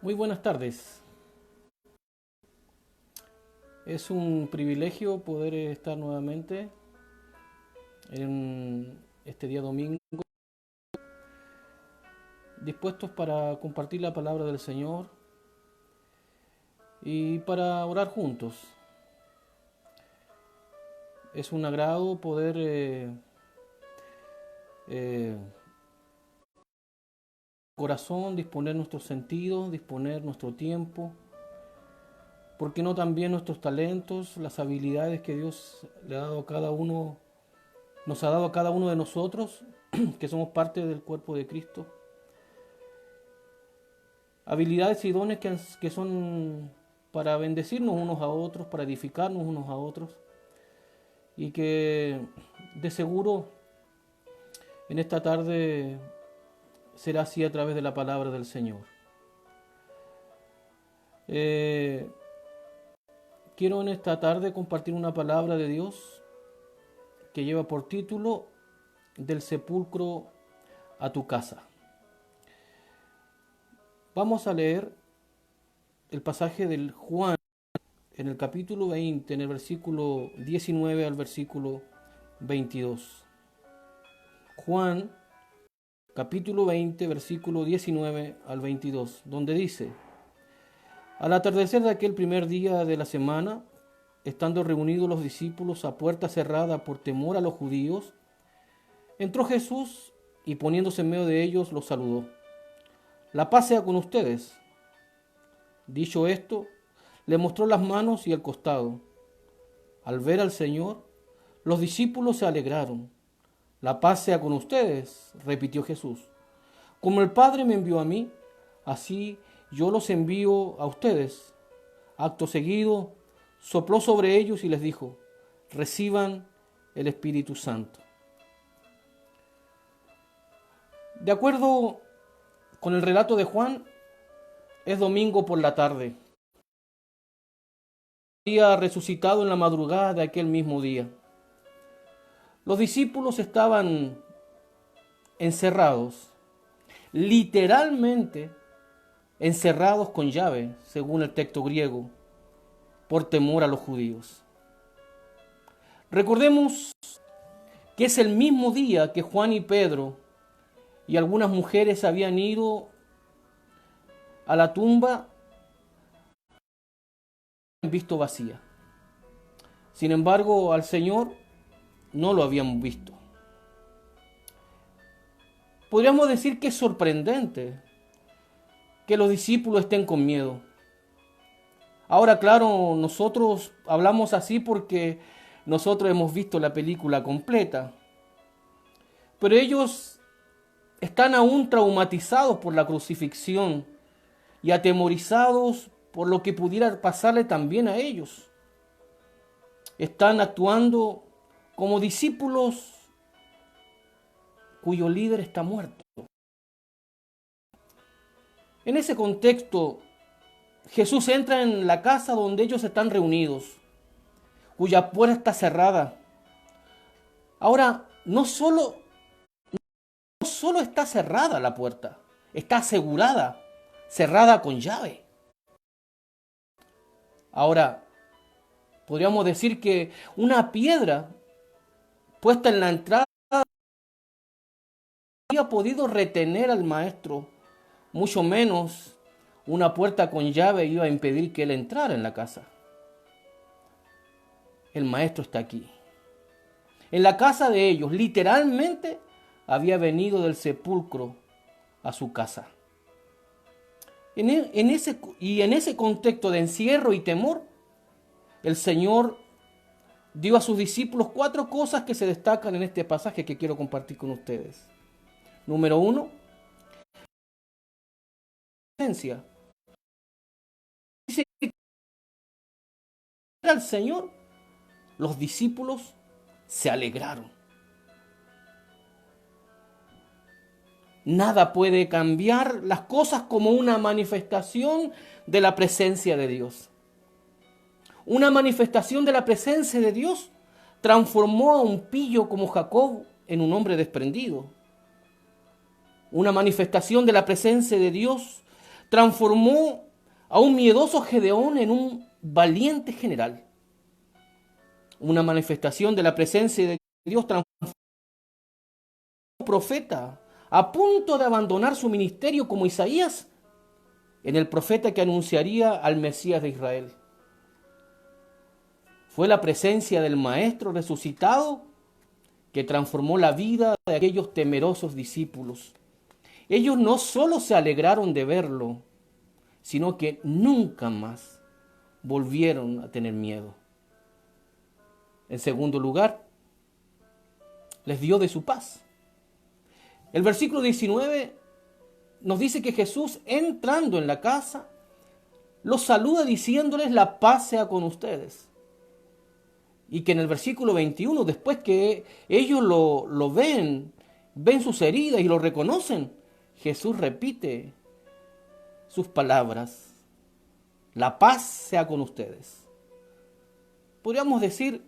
Muy buenas tardes. Es un privilegio poder estar nuevamente en este día domingo, dispuestos para compartir la palabra del Señor y para orar juntos. Es un agrado poder eh, corazón, disponer nuestros sentidos, disponer nuestro tiempo, ¿por qué no también nuestros talentos, las habilidades que Dios le ha dado a cada uno, nos ha dado a cada uno de nosotros, que somos parte del cuerpo de Cristo? Habilidades y dones que son para bendecirnos unos a otros, para edificarnos unos a otros, y que de seguro en esta tarde será así a través de la palabra del Señor. Quiero en esta tarde compartir una palabra de Dios que lleva por título Del sepulcro a tu casa. Vamos a leer el pasaje del Juan en el capítulo 20, en el versículo 19 al versículo 22. Juan, capítulo 20, versículo 19 al 22, donde dice: Al atardecer de aquel primer día de la semana, estando reunidos los discípulos a puerta cerrada por temor a los judíos, entró Jesús y poniéndose en medio de ellos los saludó. La paz sea con ustedes. Dicho esto, le mostró las manos y el costado. Al ver al Señor, los discípulos se alegraron. La paz sea con ustedes, repitió Jesús. Como el Padre me envió a mí, así yo los envío a ustedes. Acto seguido, sopló sobre ellos y les dijo: reciban el Espíritu Santo. De acuerdo con el relato de Juan, es domingo por la tarde. Había resucitado en la madrugada de aquel mismo día. Los discípulos estaban encerrados, literalmente encerrados con llave, según el texto griego, por temor a los judíos. Recordemos que es el mismo día que Juan y Pedro y algunas mujeres habían ido a la tumba visto vacía. Sin embargo, al Señor no lo habían visto. Podríamos decir que es sorprendente que los discípulos estén con miedo. Ahora, claro, nosotros hablamos así porque nosotros hemos visto la película completa, pero ellos están aún traumatizados por la crucifixión y atemorizados por lo que pudiera pasarle también a ellos. Están actuando como discípulos cuyo líder está muerto. En ese contexto, Jesús entra en la casa donde ellos están reunidos, cuya puerta está cerrada. Ahora, no solo está cerrada la puerta, está asegurada, cerrada con llave. Ahora, podríamos decir que una piedra puesta en la entrada había podido retener al maestro, mucho menos una puerta con llave iba a impedir que él entrara en la casa. El maestro está aquí. En la casa de ellos, literalmente, había venido del sepulcro a su casa. En ese contexto de encierro y temor, el Señor dio a sus discípulos 4 cosas que se destacan en este pasaje que quiero compartir con ustedes. Número 1, presencia. Dice que al Señor, los discípulos se alegraron. Nada puede cambiar las cosas como una manifestación de la presencia de Dios. Una manifestación de la presencia de Dios transformó a un pillo como Jacob en un hombre desprendido. Una manifestación de la presencia de Dios transformó a un miedoso Gedeón en un valiente general. Una manifestación de la presencia de Dios transformó a un profeta a punto de abandonar su ministerio como Isaías en el profeta que anunciaría al Mesías de Israel. Fue la presencia del Maestro resucitado que transformó la vida de aquellos temerosos discípulos. Ellos no solo se alegraron de verlo, sino que nunca más volvieron a tener miedo. En segundo lugar, les dio de su paz. El versículo 19 nos dice que Jesús, entrando en la casa, los saluda diciéndoles: la paz sea con ustedes. Y que en el versículo 21, después que ellos lo ven sus heridas y lo reconocen, Jesús repite sus palabras: la paz sea con ustedes. Podríamos decir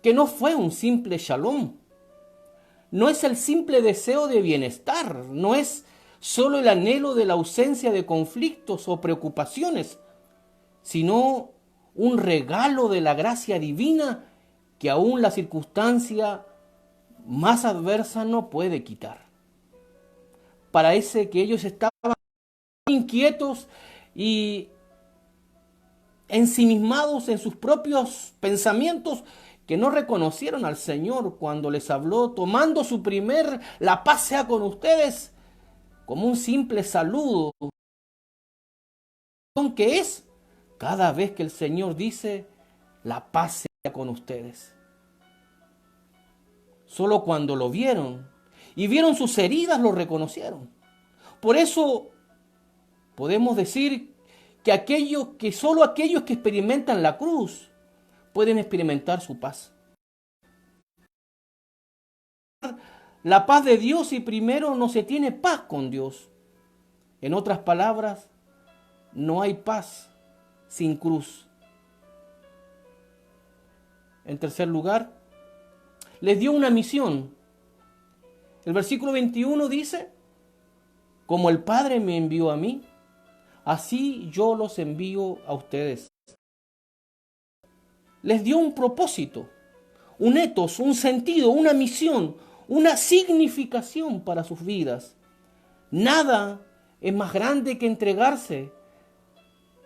que no fue un simple shalom, no es el simple deseo de bienestar, no es solo el anhelo de la ausencia de conflictos o preocupaciones, sino un regalo de la gracia divina que aún la circunstancia más adversa no puede quitar. Parece que ellos estaban inquietos y ensimismados en sus propios pensamientos, que no reconocieron al Señor cuando les habló, tomando su primer "la paz sea con ustedes" como un simple saludo, que es cada vez que el Señor dice: la paz sea con ustedes. Solo cuando lo vieron y vieron sus heridas lo reconocieron. Por eso podemos decir que solo aquellos que experimentan la cruz pueden experimentar su paz. La paz de Dios, y primero no se tiene paz con Dios. En otras palabras, no hay paz sin cruz. En tercer lugar, les dio una misión. El versículo 21 dice: como el Padre me envió a mí, así yo los envío a ustedes. Les dio un propósito, un etos, un sentido, una misión, una significación para sus vidas. Nada es más grande que entregarse,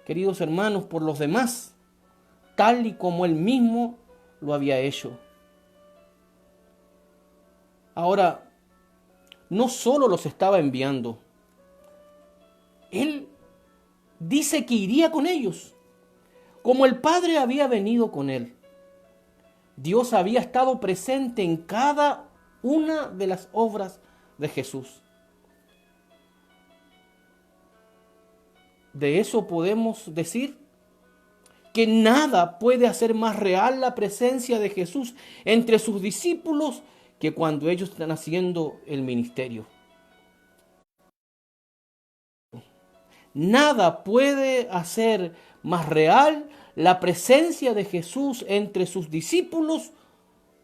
queridos hermanos, por los demás, tal y como Él mismo lo había hecho. Ahora, no solo los estaba enviando, Él dice que iría con ellos, como el Padre había venido con Él. Dios había estado presente en cada una de las obras de Jesús. De eso podemos decir que nada puede hacer más real la presencia de Jesús entre sus discípulos que cuando ellos están haciendo el ministerio. Nada puede hacer más real la presencia de Jesús entre sus discípulos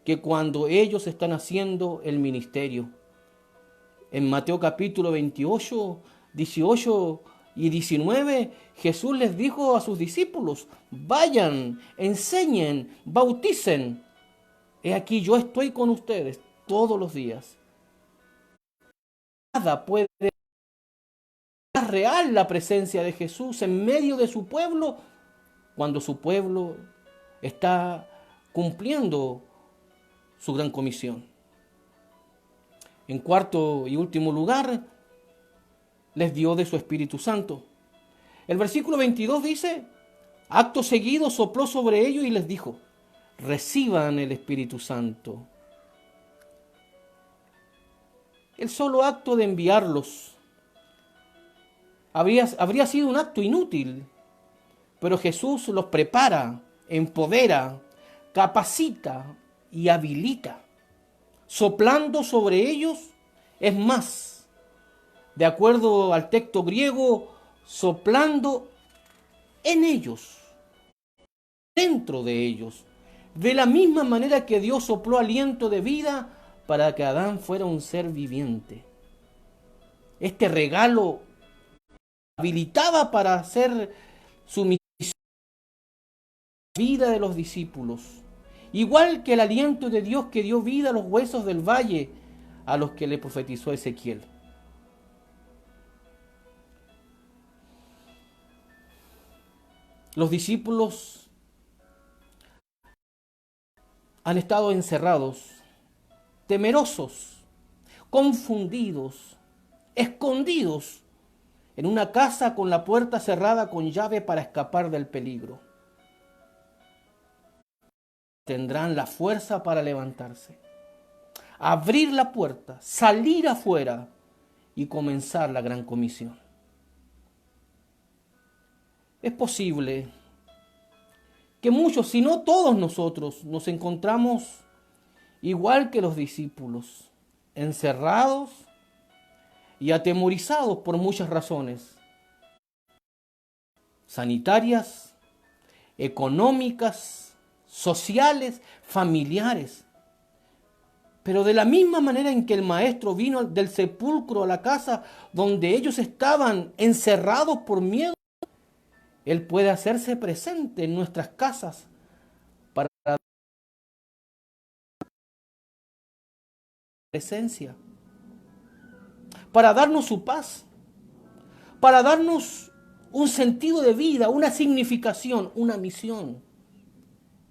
que cuando ellos están haciendo el ministerio. En Mateo capítulo 28, 18 y 19, Jesús les dijo a sus discípulos: vayan, enseñen, bauticen. He aquí, yo estoy con ustedes todos los días. Nada puede hacer real la presencia de Jesús en medio de su pueblo cuando su pueblo está cumpliendo su gran comisión. En cuarto y último lugar, les dio de su Espíritu Santo. El versículo 22 dice: acto seguido sopló sobre ellos y les dijo: reciban el Espíritu Santo. El solo acto de enviarlos habría sido un acto inútil, pero Jesús los prepara, empodera, capacita y habilita, soplando sobre ellos. Es más, de acuerdo al texto griego, soplando en ellos, dentro de ellos, de la misma manera que Dios sopló aliento de vida para que Adán fuera un ser viviente. Este regalo habilitaba para hacer su misión en la vida de los discípulos. Igual que el aliento de Dios que dio vida a los huesos del valle a los que le profetizó Ezequiel. Los discípulos han estado encerrados, temerosos, confundidos, escondidos en una casa con la puerta cerrada con llave para escapar del peligro. Tendrán la fuerza para levantarse, abrir la puerta, salir afuera y comenzar la gran comisión. Es posible que muchos, si no todos nosotros, nos encontramos igual que los discípulos, encerrados y atemorizados por muchas razones, sanitarias, económicas, sociales, familiares. Pero de la misma manera en que el maestro vino del sepulcro a la casa donde ellos estaban encerrados por miedo, Él puede hacerse presente en nuestras casas para dar presencia, para darnos su paz, para darnos un sentido de vida, una significación, una misión,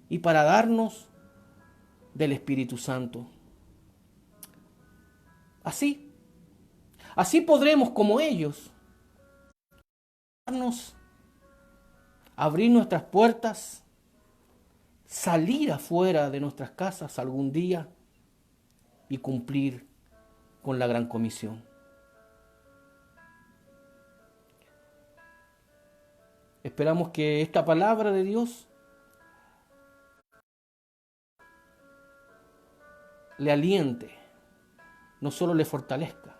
y para darnos del Espíritu Santo. Así podremos, como ellos, abrir nuestras puertas, salir afuera de nuestras casas algún día y cumplir con la gran comisión. Esperamos que esta palabra de Dios le aliente, no solo le fortalezca,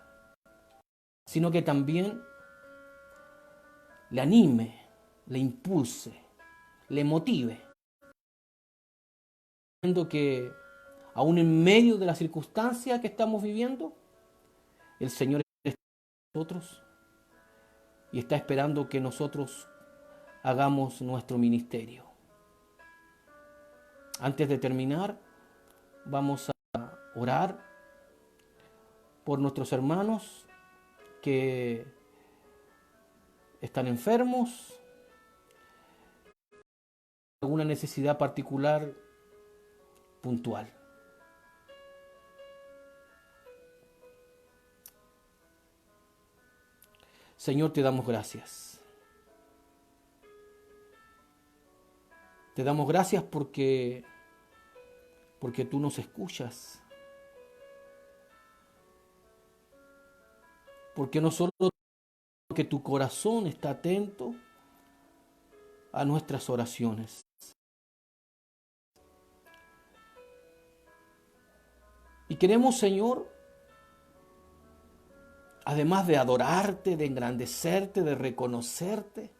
sino que también le anime, le impulse, le motive. Viendo que aún en medio de la circunstancia que estamos viviendo, el Señor está con nosotros y está esperando que nosotros hagamos nuestro ministerio. Antes de terminar, vamos a orar por nuestros hermanos que están enfermos, alguna necesidad particular puntual. Señor, te damos gracias. Te damos gracias porque tú nos escuchas. Porque no solo que tu corazón está atento a nuestras oraciones. Y queremos, Señor, además de adorarte, de engrandecerte, de reconocerte,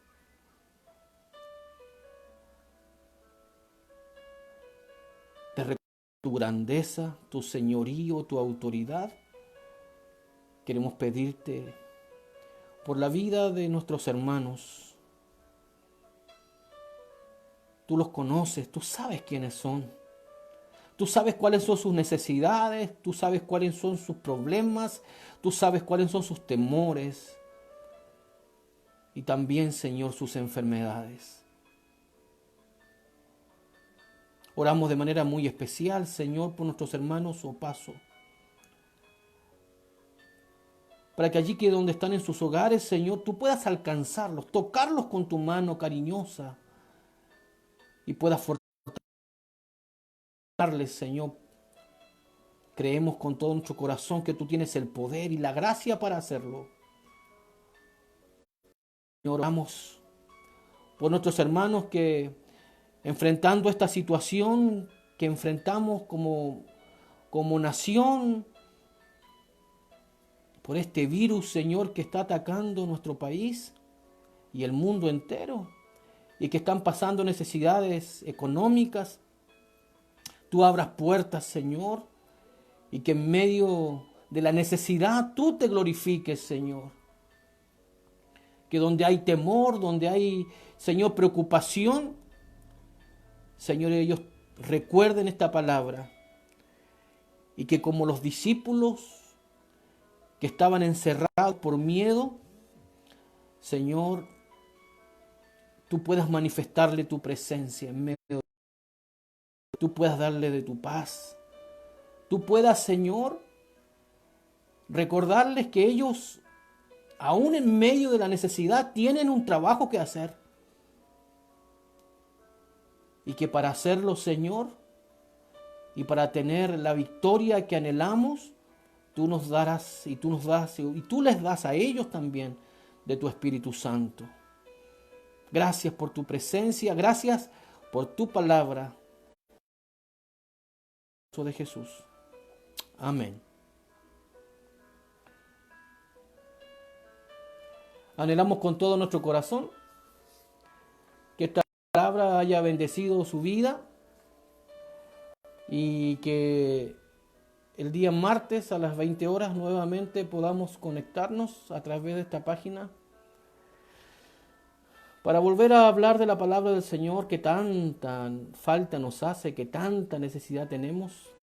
de reconocer tu grandeza, tu señorío, tu autoridad, queremos pedirte por la vida de nuestros hermanos. Tú los conoces, tú sabes quiénes son. Tú sabes cuáles son sus necesidades, tú sabes cuáles son sus problemas, tú sabes cuáles son sus temores y también, Señor, sus enfermedades. Oramos de manera muy especial, Señor, por nuestros hermanos Opaso, para que allí que donde están en sus hogares, Señor, tú puedas alcanzarlos, tocarlos con tu mano cariñosa y puedas fortalecerles, Señor. Creemos con todo nuestro corazón que tú tienes el poder y la gracia para hacerlo. Señor, oramos por nuestros hermanos que enfrentando esta situación que enfrentamos como nación, por este virus, Señor, que está atacando nuestro país y el mundo entero, y que están pasando necesidades económicas. Tú abras puertas, Señor, y que en medio de la necesidad tú te glorifiques, Señor. que donde hay temor, donde hay, Señor, preocupación, Señor, ellos recuerden esta palabra y que como los discípulos que estaban encerrados por miedo, Señor, tú puedas manifestarle tu presencia en medio de ellos. Tú puedas darle de tu paz. Tú puedas, Señor, recordarles que ellos, aún en medio de la necesidad, tienen un trabajo que hacer. Y que para hacerlo, Señor, y para tener la victoria que anhelamos, tú nos darás y tú nos das y tú les das a ellos también de tu Espíritu Santo. Gracias por tu presencia, gracias por tu palabra. De Jesús. Amén. Anhelamos con todo nuestro corazón que esta palabra haya bendecido su vida y que el día martes a las 20 horas nuevamente podamos conectarnos a través de esta página para volver a hablar de la palabra del Señor que tanta falta nos hace, que tanta necesidad tenemos.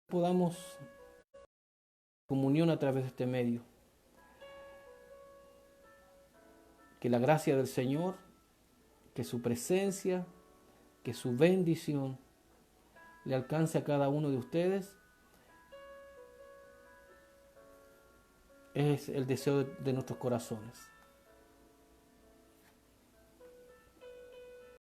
Podamos comunión a través de este medio. Que la gracia del Señor, que su presencia, que su bendición le alcance a cada uno de ustedes. Es el deseo de nuestros corazones.